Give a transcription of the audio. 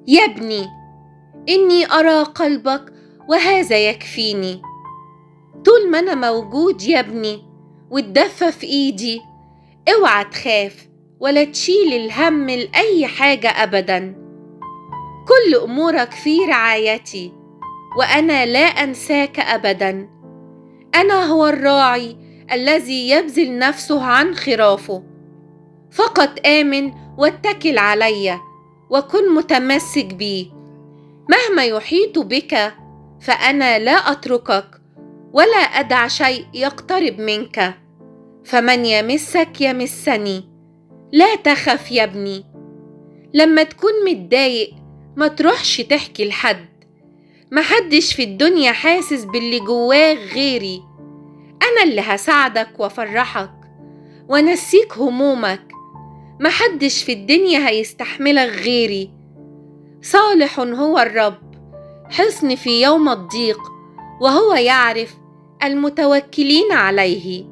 يا ابني، إني أرى قلبك وهذا يكفيني. طول ما أنا موجود يا ابني والدفة في إيدي، اوعى تخاف ولا تشيل الهم لأي حاجة أبدا. كل أمورك في رعايتي وأنا لا أنساك أبدا. أنا هو الراعي الذي يبذل نفسه عن خرافه. فقط آمن واتكل علي وكن متمسك بي. مهما يحيط بك فأنا لا أتركك ولا أدع شيء يقترب منك. فمن يمسك يمسني. لا تخف يا ابني. لما تكون متضايق ما تروحش تحكي لحد. محدش في الدنيا حاسس باللي جواك غيري. أنا اللي هساعدك وافرحك ونسيك همومك. محدش في الدنيا هيستحملك غيري. صالح هو الرب، حصن في يوم الضيق، وهو يعرف المتوكلين عليه.